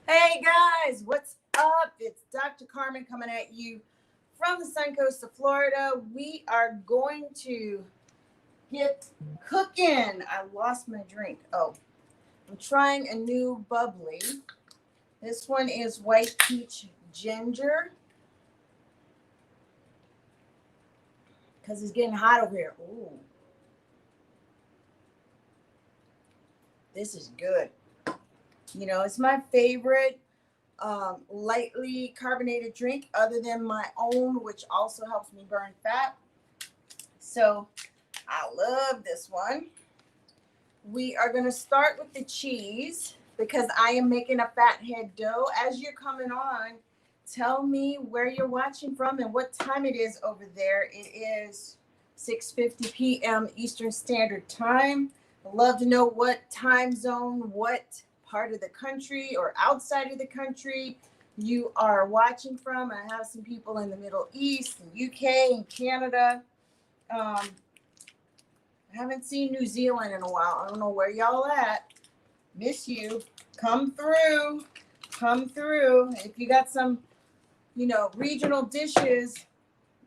Hey guys, what's up? It's Dr. Carmen coming at you from the Sun Coast of Florida. We are going to get cooking. I lost my drink. Oh, I'm trying a new bubbly. This one is white peach ginger because it's getting hot over here. Ooh, this is good. You know, it's my favorite lightly carbonated drink other than my own, which also helps me burn fat. So I love this one. We are going to start with the cheese because I am making a fathead dough. As you're coming on, tell me where you're watching from and what time it is over there. It is 6:50 p.m. Eastern Standard Time. I'd love to know what time zone, what part of the country or outside of the country you are watching from. I have some people in the Middle East, and UK, and Canada. I haven't seen New Zealand in a while. I don't know where y'all at. Miss you. Come through. Come through. If you got some, regional dishes,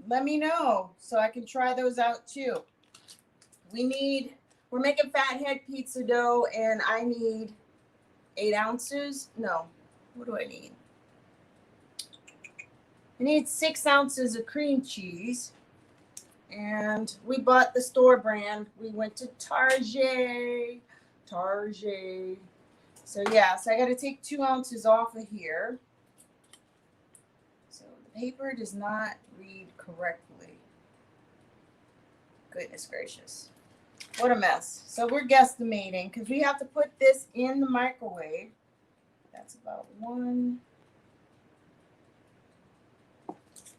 let me know so I can try those out too. We're making fathead pizza dough, and I need 8 ounces. No, what do I need? I need 6 ounces of cream cheese. And we bought the store brand. We went to Target. So yeah, so I got to take 2 ounces off of here. So the paper does not read correctly. Goodness gracious. What a mess. So we're guesstimating because we have to put this in the microwave. That's about 1.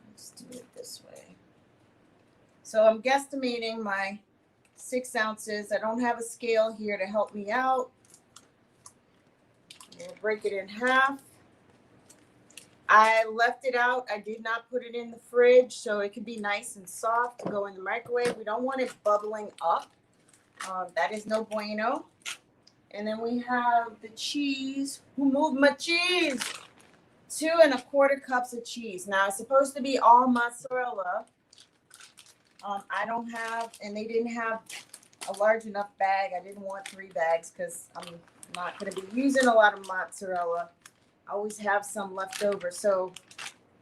Let's do it this way. So I'm guesstimating my 6 ounces. I don't have a scale here to help me out. We'll break it in half. I left it out. I did not put it in the fridge so it can be nice and soft to go in the microwave. We don't want it bubbling up. That is no bueno. And then we have the cheese. Who moved my cheese? 2 1/4 cups of cheese. Now, it's supposed to be all mozzarella. I don't have, and they didn't have a large enough bag. I didn't want 3 bags because I'm not going to be using a lot of mozzarella. I always have some left over. So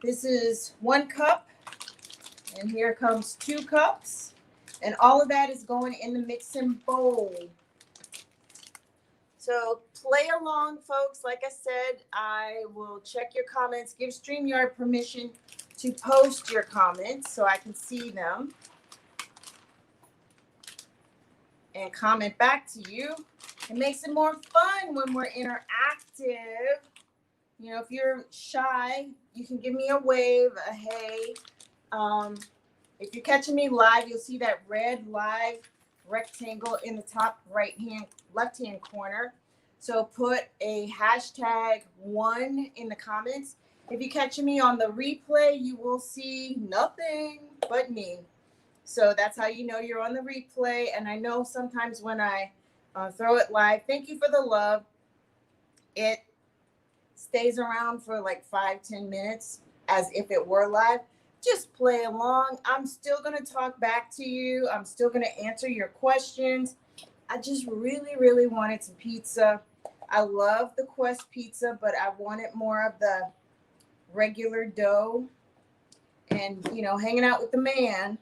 this is 1 cup, and here comes 2 cups. And all of that is going in the mixing bowl. So play along, folks. Like I said, I will check your comments. Give StreamYard permission to post your comments so I can see them and comment back to you. It makes it more fun when we're interactive. You know, if you're shy, you can give me a wave, a hey. If you're catching me live, you'll see that red live rectangle in the top left-hand corner. So put a #1 in the comments. If you're catching me on the replay, you will see nothing but me. So that's how you know you're on the replay. And I know sometimes when I throw it live, thank you for the love. It stays around for like 5-10 minutes as if it were live. Just play along. I'm still going to talk back to you. I'm still going to answer your questions. I just really, really wanted some pizza. I love the Quest pizza, but I wanted more of the regular dough. And, hanging out with the man,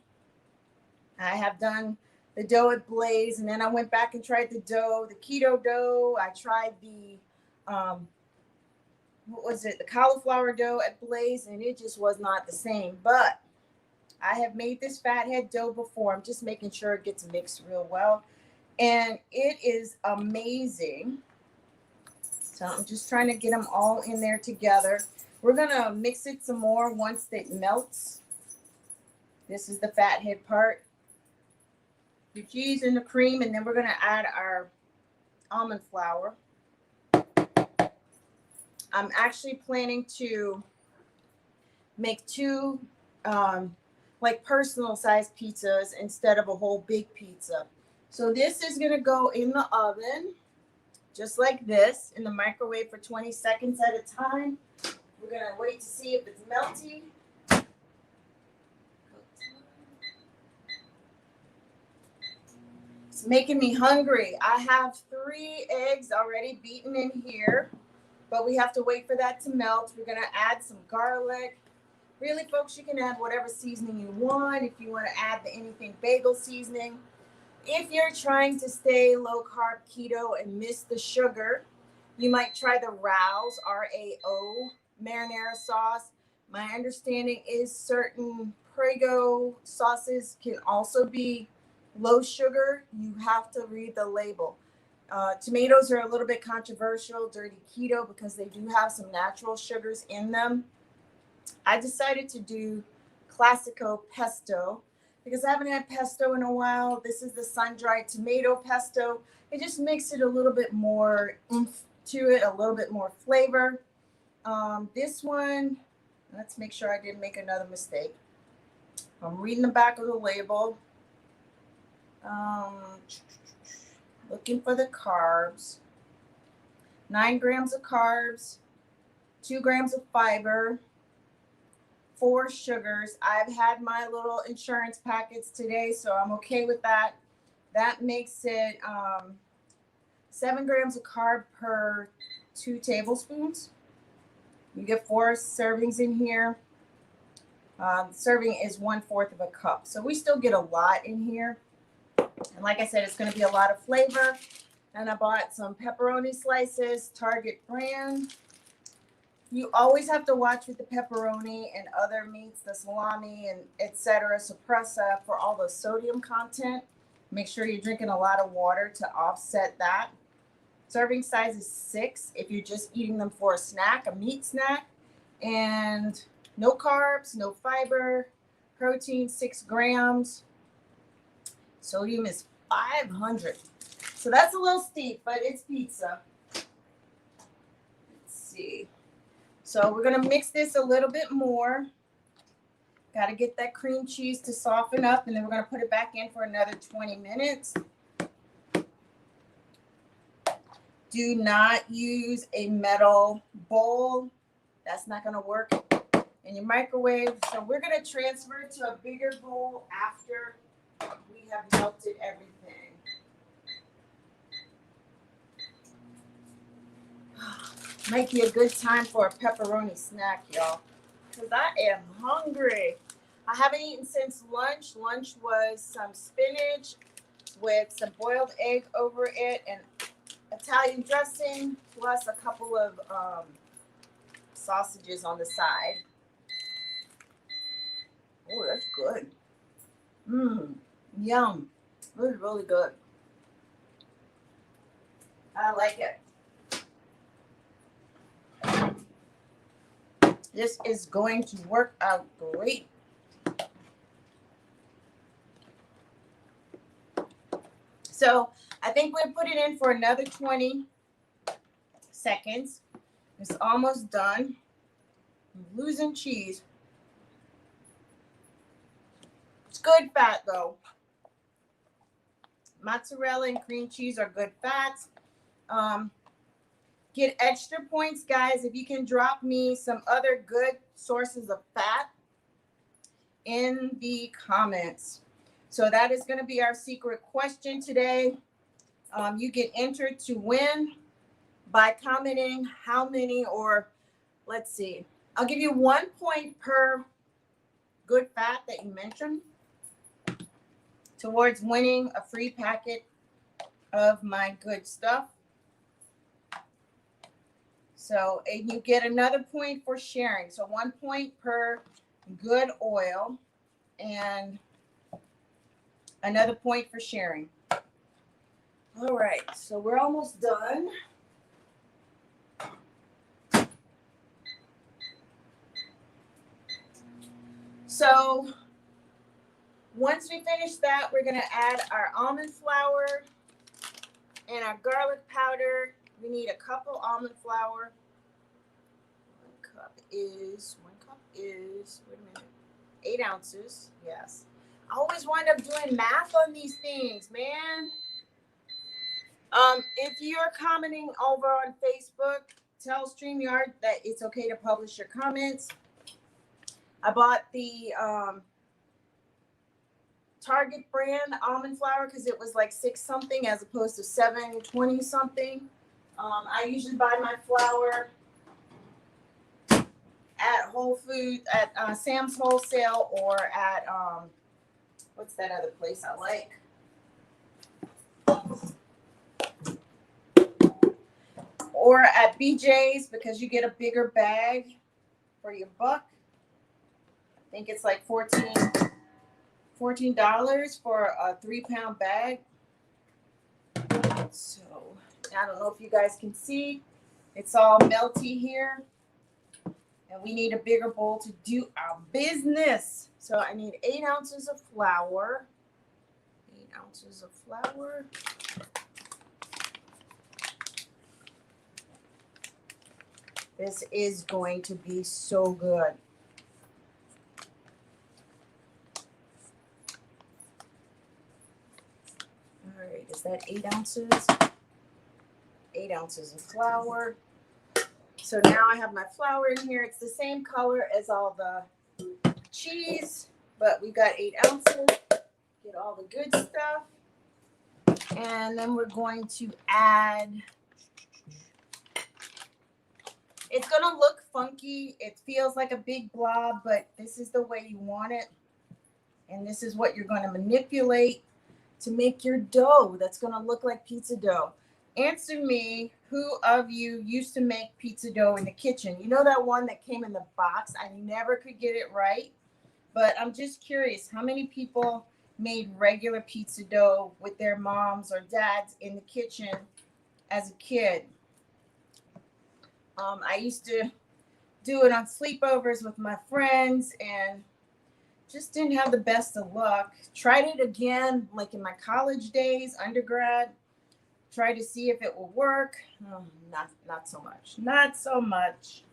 I have done the dough at Blaze, and then I went back and tried the keto dough. I tried the the cauliflower dough at Blaze, and it just was not the same. But I have made this fathead dough before. I'm just making sure it gets mixed real well, and it is amazing. So I'm just trying to get them all in there together. We're gonna mix it some more once it melts. This is the fathead part. The cheese and the cream, and then we're gonna add our almond flour. I'm actually planning to make 2 personal size pizzas instead of a whole big pizza. So this is going to go in the oven just like this, in the microwave for 20 seconds at a time. We're going to wait to see if it's melty. It's making me hungry. I have 3 eggs already beaten in here, but we have to wait for that to melt. We're going to add some garlic. Really, folks, you can add whatever seasoning you want. If you want to add the anything bagel seasoning. If you're trying to stay low carb keto and miss the sugar, you might try the Rao's, R-A-O, marinara sauce. My understanding is certain Prego sauces can also be low sugar. You have to read the label. Tomatoes are a little bit controversial, dirty keto, because they do have some natural sugars in them. I decided to do Classico pesto because I haven't had pesto in a while. This is the sun-dried tomato pesto. It just makes it a little bit more oomph to it, a little bit more flavor. This one, let's make sure I didn't make another mistake. I'm reading the back of the label. Looking for the carbs. 9 grams of carbs, 2 grams of fiber, 4 sugars. I've had my little insurance packets today, so I'm okay with that. That makes it 7 grams of carb per 2 tablespoons. You get 4 servings in here. Serving is 1/4 of a cup. So we still get a lot in here. And like I said, it's going to be a lot of flavor. And I bought some pepperoni slices, Target brand. You always have to watch with the pepperoni and other meats, the salami and etc. Suppressa for all the sodium content. Make sure you're drinking a lot of water to offset that. Serving size is 6 if you're just eating them for a snack, a meat snack. And no carbs, no fiber, protein 6 grams. Sodium is 500. So that's a little steep, but it's pizza. Let's see. So we're going to mix this a little bit more. Got to get that cream cheese to soften up, and then we're going to put it back in for another 20 minutes. Do not use a metal bowl. That's not going to work in your microwave. So we're going to transfer to a bigger bowl after we have melted everything. Might be a good time for a pepperoni snack, y'all, because I am hungry. I haven't eaten since lunch. Lunch was some spinach with some boiled egg over it and Italian dressing, plus a couple of sausages on the side. Oh, that's good. Yum. This is really good. I like it. This is going to work out great. So I think we'll put it in for another 20 seconds. It's almost done. I'm losing cheese. It's good fat though. Mozzarella and cream cheese are good fats. Get extra points, guys, if you can drop me some other good sources of fat in the comments. So that is going to be our secret question today. You get entered to win by commenting how many, or let's see, I'll give you 1 point per good fat that you mentioned towards winning a free packet of my good stuff. So, and you get another point for sharing. So 1 point per good oil and another point for sharing. All right, so we're almost done. So once we finish that, we're going to add our almond flour and our garlic powder. We need a cup of almond flour. 1 cup is, wait a minute, 8 ounces. Yes. I always wind up doing math on these things, man. If you're commenting over on Facebook, tell StreamYard that it's okay to publish your comments. I bought the Target brand almond flour because it was like 6 something as opposed to 7.20 something. I usually buy my flour at Whole Foods, at Sam's Wholesale, or at what's that other place I like? Or at BJ's, because you get a bigger bag for your buck. I think it's like $14 for a 3-pound bag. So I don't know if you guys can see. It's all melty here. And we need a bigger bowl to do our business. So I need 8 ounces of flour. 8 ounces of flour. This is going to be so good. All right, is that 8 ounces? 8 ounces of flour. So now I have my flour in here. It's the same color as all the cheese, but we got 8 ounces. Get all the good stuff. And then we're going to add, it's going to look funky. It feels like a big blob, but this is the way you want it. And this is what you're going to manipulate to make your dough that's going to look like pizza dough. Answer me, who of you used to make pizza dough in the kitchen? You know that one that came in the box? I never could get it right, but I'm just curious, how many people made regular pizza dough with their moms or dads in the kitchen as a kid? I used to do it on sleepovers with my friends and just didn't have the best of luck. Tried it again, like in my college days, undergrad. Tried to see if it will work. Oh, not so much. Not so much.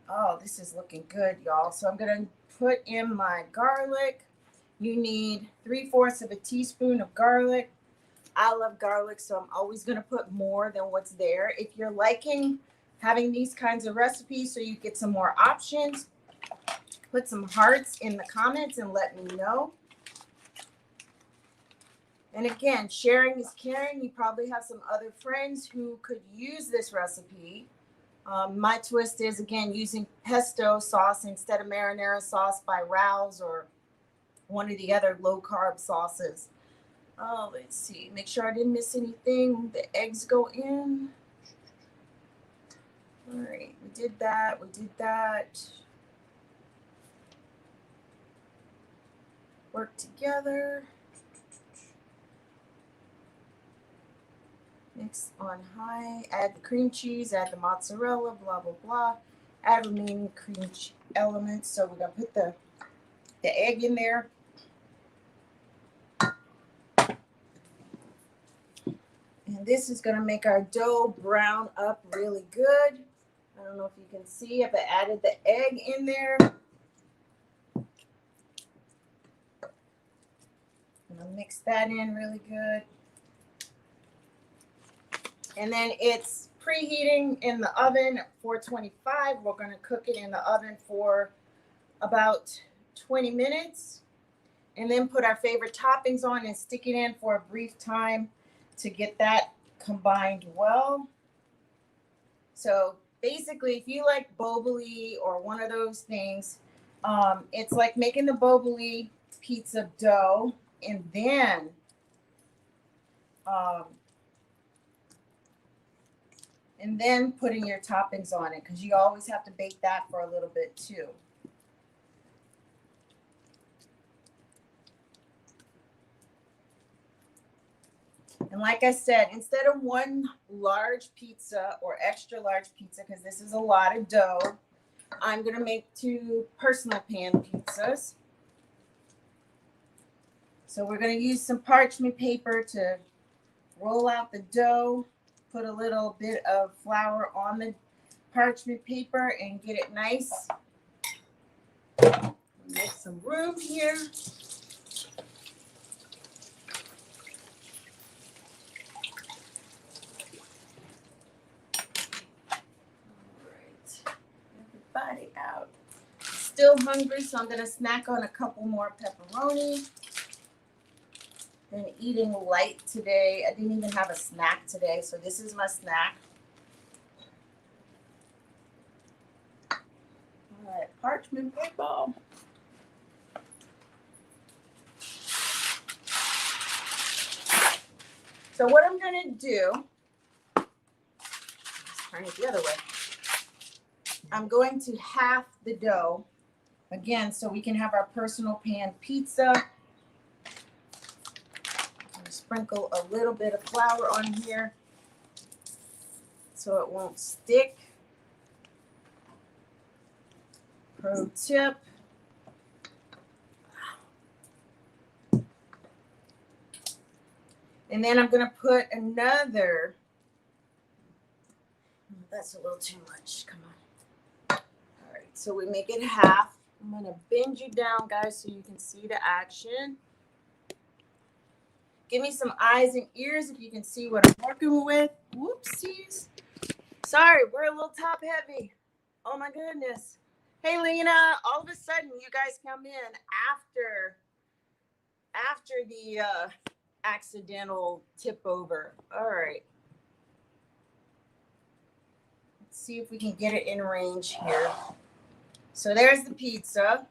Oh, this is looking good, y'all. So I'm going to put in my garlic. You need 3/4 of a teaspoon of garlic. I love garlic, so I'm always going to put more than what's there. If you're liking having these kinds of recipes so you get some more options, put some hearts in the comments and let me know. And again, sharing is caring. You probably have some other friends who could use this recipe. My twist is, again, using pesto sauce instead of marinara sauce by Rao's or one of the other low-carb sauces. Oh, let's see. Make sure I didn't miss anything. The eggs go in. All right, we did that. We did that. Work together. Mix on high. Add the cream cheese. Add the mozzarella. Blah, blah, blah. Add remaining cream elements. So we're going to put the egg in there. And this is going to make our dough brown up really good. I don't know if you can see if I added the egg in there. I'm going to mix that in really good. And then it's preheating in the oven at 425. We're going to cook it in the oven for about 20 minutes. And then put our favorite toppings on and stick it in for a brief time to get that combined well. So basically, if you like boboli or one of those things, it's like making the boboli pizza dough and then putting your toppings on it, because you always have to bake that for a little bit too. And like I said, instead of one large pizza or extra large pizza, because this is a lot of dough, I'm going to make 2 personal pan pizzas. So we're going to use some parchment paper to roll out the dough, put a little bit of flour on the parchment paper and get it nice. Make some room here. still hungry, so I'm going to snack on a couple more pepperoni. Been eating light today. I didn't even have a snack today, so this is my snack. All right, parchment paper. So what I'm going to do, let's turn it the other way. I'm going to half the dough, again, so we can have our personal pan pizza. I'm going to sprinkle a little bit of flour on here so it won't stick. Pro tip. And then I'm going to put another, that's a little too much, come on. All right, so we make it half. I'm going to bend you down, guys, so you can see the action. Give me some eyes and ears if you can see what I'm working with. Whoopsies. Sorry, we're a little top heavy. Oh my goodness. Hey, Lena, all of a sudden you guys come in after the accidental tip over. All right. Let's see if we can get it in range here. So there's the pizza.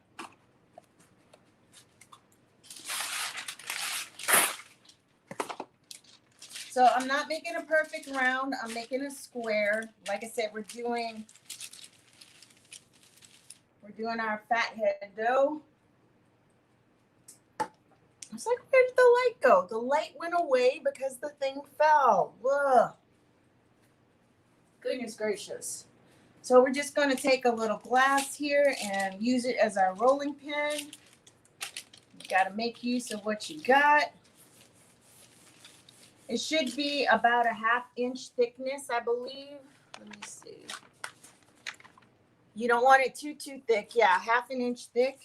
So I'm not making a perfect round. I'm making a square. Like I said, we're doing our fathead dough. It's like, where did the light go? The light went away because the thing fell. Whoa. Goodness gracious. So we're just going to take a little glass here and use it as our rolling pin. You got to make use of what you got. It should be about a 1/2 inch thickness, I believe. Let me see. You don't want it too thick. Yeah, 1/2 inch thick.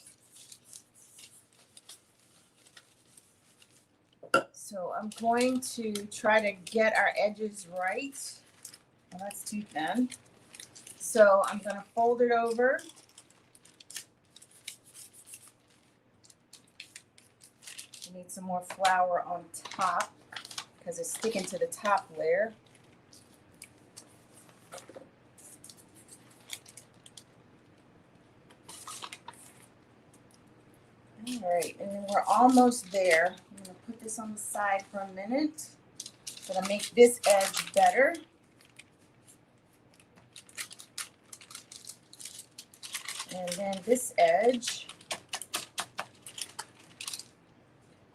So I'm going to try to get our edges right. Well, that's too thin. So I'm going to fold it over. We need some more flour on top because it's sticking to the top layer. All right, and then we're almost there. I'm going to put this on the side for a minute. I'm going to make this edge better. And then this edge.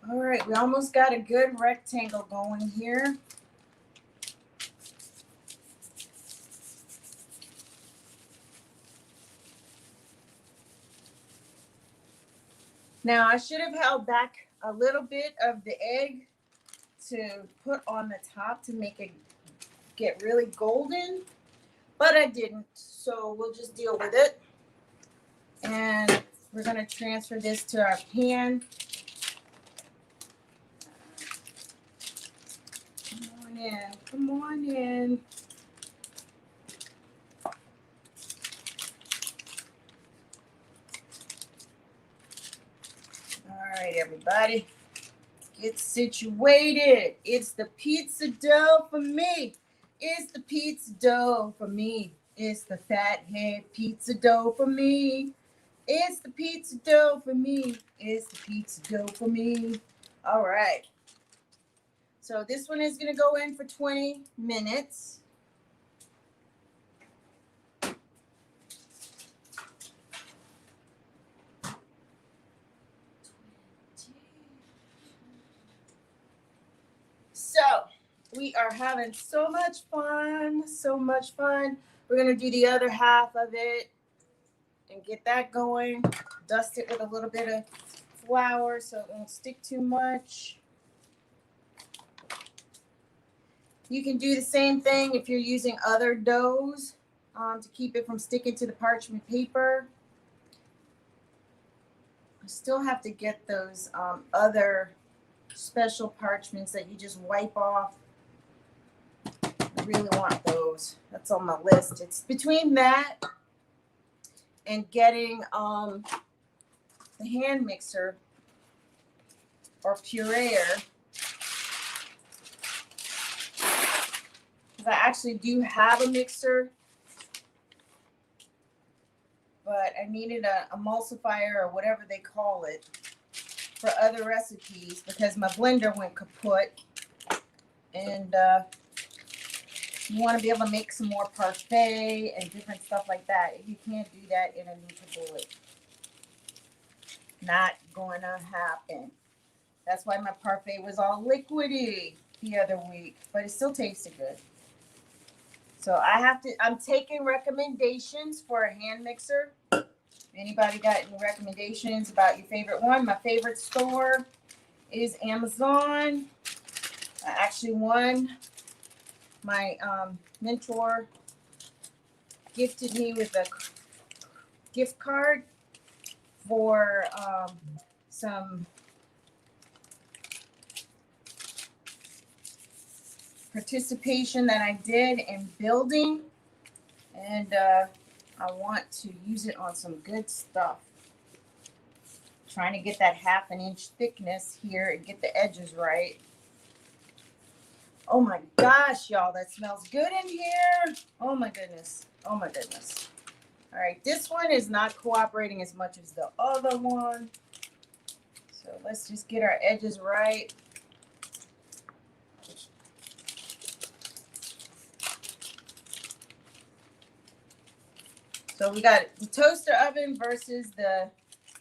All right, we almost got a good rectangle going here. Now, I should have held back a little bit of the egg to put on the top to make it get really golden, but I didn't, so we'll just deal with it. And we're going to transfer this to our pan. Come on in, come on in. All right, everybody, get situated. It's the pizza dough for me. It's the pizza dough for me. It's the fathead pizza dough for me. It's the pizza dough for me. It's the pizza dough for me. All right. So this one is going to go in for 20 minutes. So we are having so much fun, so much fun. We're going to do the other half of it and get that going. Dust it with a little bit of flour so it won't stick too much. You can do the same thing if you're using other doughs to keep it from sticking to the parchment paper. I still have to get those other special parchments that you just wipe off. I really want those. That's on my list. It's between that and getting the hand mixer or pureer. Because I actually do have a mixer, but I needed an emulsifier or whatever they call it for other recipes because my blender went kaput. And you want to be able to make some more parfait and different stuff like that. You can't do that in a NutriBullet. Not going to happen. That's why my parfait was all liquidy the other week, but it still tasted good. So I'm taking recommendations for a hand mixer. Anybody got any recommendations about your favorite one? My favorite store is Amazon. I actually won. My mentor gifted me with a gift card for some participation that I did in building, and I want to use it on some good stuff. Trying to get that 1/2 inch thickness here and get the edges right. Oh my gosh, y'all, that smells good in here. Oh my goodness. Oh my goodness. All right, this one is not cooperating as much as the other one. So let's just get our edges right. So we got the toaster oven versus the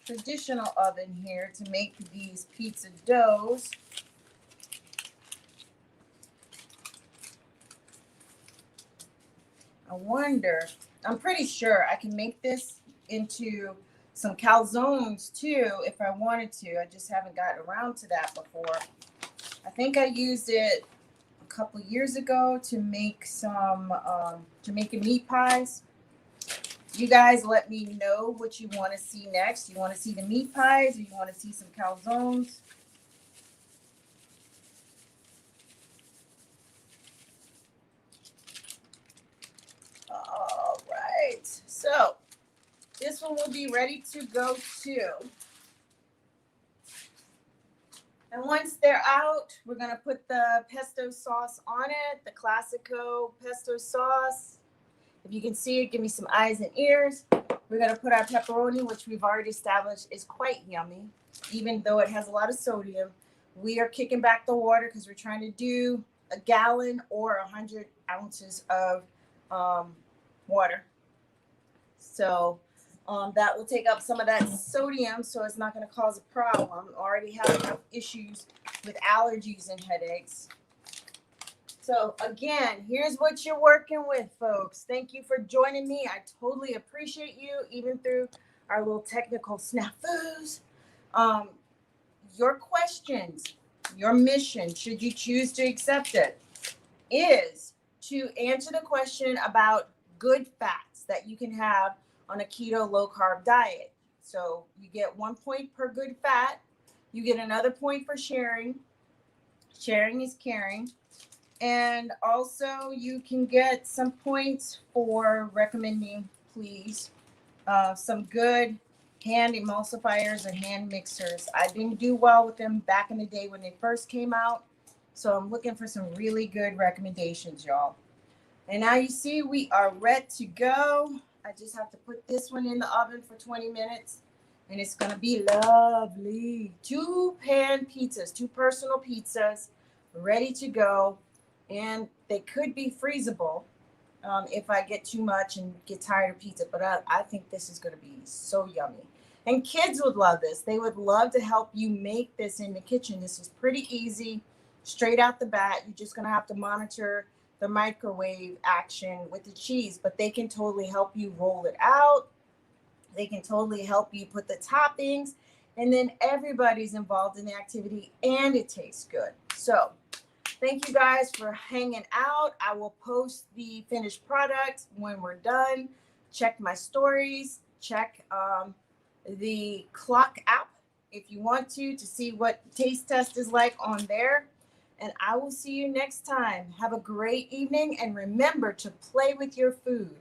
traditional oven here to make these pizza doughs. I wonder, I'm pretty sure I can make this into some calzones too if I wanted to. I just haven't gotten around to that before. I think I used it a couple years ago to make some Jamaican meat pies. You guys let me know what you want to see next. You want to see the meat pies or you want to see some calzones? All right. So this one will be ready to go too. And once they're out, we're going to put the pesto sauce on it, the Classico pesto sauce. If you can see it, give me some eyes and ears. We're going to put our pepperoni, which we've already established is quite yummy, even though it has a lot of sodium. We are kicking back the water because we're trying to do a gallon or 100 ounces of water. So that will take up some of that sodium, so it's not going to cause a problem. Already have enough issues with allergies and headaches. So again, here's what you're working with, folks. Thank you for joining me. I totally appreciate you, even through our little technical snafus. Your questions, your mission, should you choose to accept it, is to answer the question about good fats that you can have on a keto low carb diet. So you get 1 point per good fat. You get another point for sharing. Sharing is caring. And also you can get some points for recommending, please, some good hand emulsifiers or hand mixers. I didn't do well with them back in the day when they first came out. So I'm looking for some really good recommendations, y'all. And now you see we are ready to go. I just have to put this one in the oven for 20 minutes. And it's going to be lovely. 2 pan pizzas, 2 personal pizzas, ready to go. And they could be freezable if I get too much and get tired of pizza. But I think this is going to be so yummy. And kids would love this. They would love to help you make this in the kitchen. This is pretty easy, straight out the bat. You're just going to have to monitor the microwave action with the cheese. But they can totally help you roll it out. They can totally help you put the toppings. And then everybody's involved in the activity. And it tastes good. So thank you guys for hanging out. I will post the finished product when we're done. Check my stories. Check the Clock app if you want to see what taste test is like on there. And I will see you next time. Have a great evening. And remember to play with your food.